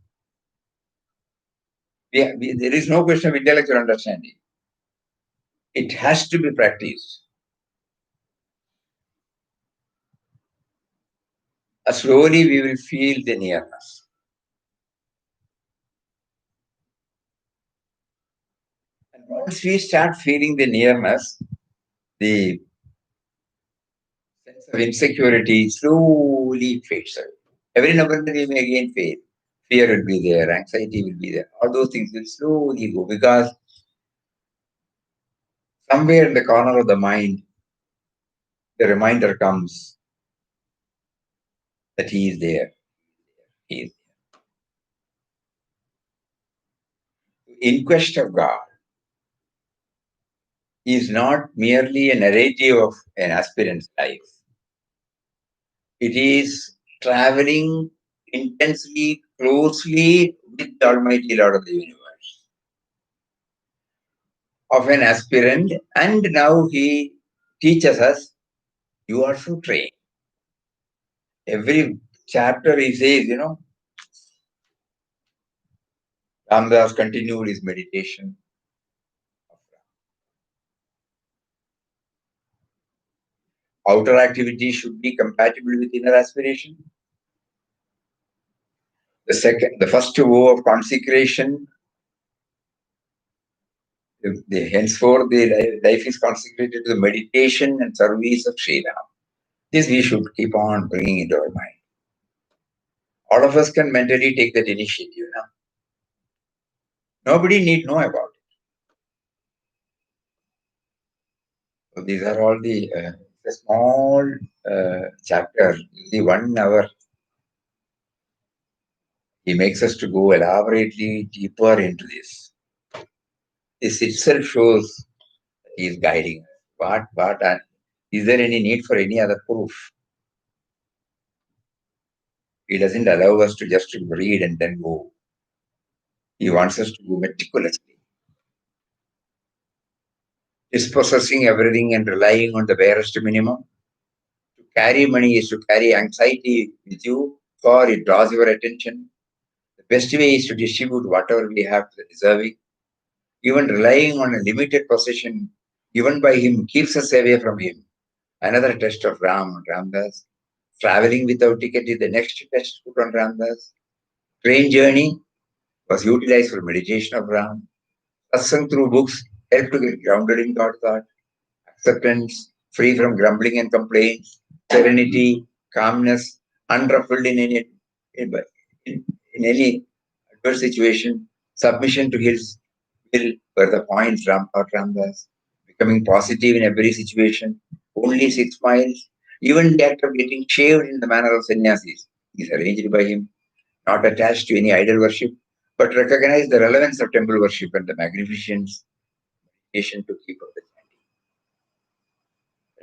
There is no question of intellectual understanding. It has to be practiced. Slowly we will feel the nearness. And once we start feeling the nearness, the sense of insecurity slowly fades away. Every now and then we may again fade. Fear will be there, anxiety will be there. All those things will slowly go because somewhere in the corner of the mind, the reminder comes that he is there. He is there. In Quest of God is not merely a narrative of an aspirant's life. It is traveling intensely, closely with the Almighty Lord of the universe, of an aspirant, and now he teaches us, you are so trained. Every chapter he says, Ramdas continued his meditation. Outer activity should be compatible with inner aspiration. The first vow of consecration, henceforth the life is consecrated to the meditation and service of Sri Ram. This we should keep on bringing into our mind. All of us can mentally take that initiative now. Nobody need know about it. So these are all the small chapter, the 1 hour. He makes us to go elaborately deeper into this. This itself shows that he is guiding us. What, and is there any need for any other proof? He doesn't allow us to just read and then go. He wants us to go meticulously. Dispossessing everything and relying on the barest minimum. To carry money is to carry anxiety with you, for it draws your attention. The best way is to distribute whatever we have to the deserving. Even relying on a limited possession given by him keeps us away from him. Another test of Ram and Ramdas. Traveling without ticket is the next test put on Ramdas. Train journey was utilized for meditation of Ram. Satsang through books helped to get grounded in God thought. Acceptance, free from grumbling and complaints. Serenity, calmness, unruffled in any adverse situation. Submission to his will were the points Ram taught Ramdas. Becoming positive in every situation. Only 6 miles. Even the act of getting shaved in the manner of sannyasis is arranged by him, not attached to any idol worship, but recognize the relevance of temple worship and the magnificence to keep up the chanting.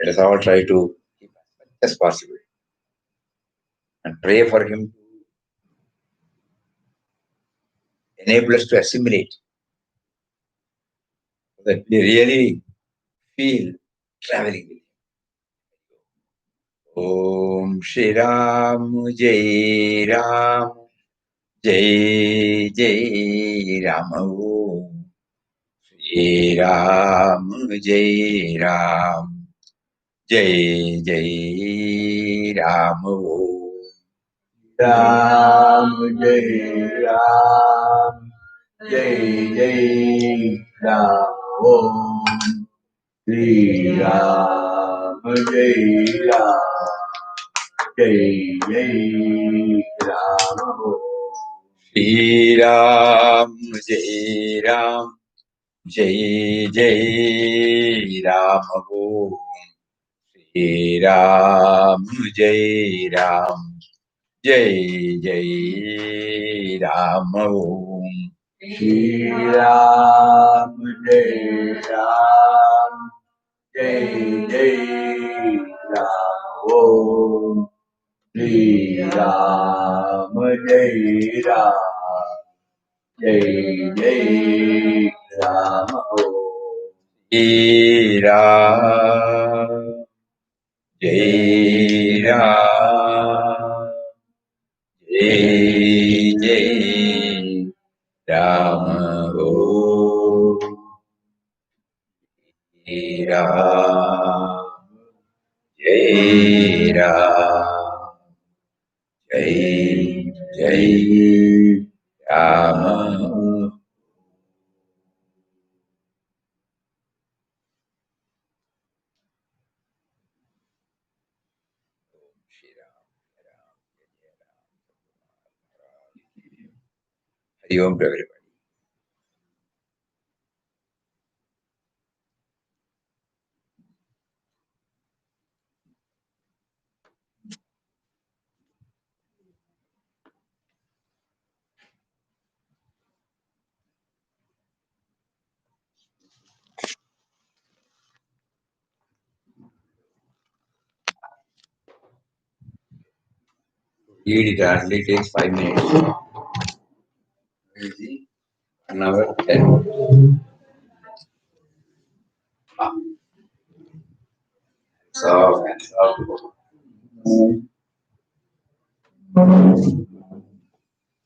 Let us all try to keep as much as possible and pray for him to enable us to assimilate so that we really feel traveling with him. Om Shri Ram Jai Ram Jai Jai Ram Om Shri Ram Jai Ram Jai Jai Ram Om Ram Jai Ram Jai Jai Ram Om Shri Ram Jai Ram Jai Jai Ram Om Shri Ram Jai Ram Jai Jai Ram Om Shri Ram Jai Ram Jai Jai Ram Om Shri Ram Jai Ram Jai Jai Ram Om Shri Ram Jai Ram Jai Jai Ram Om Shri Ram Jai Ram Jai Jai Ram Om Jai Ram Jai Ram Jai Jai Ram. Hari Om to everybody. Read it hardly takes 5 minutes. Easy. 1 hour, 10. Ah, so,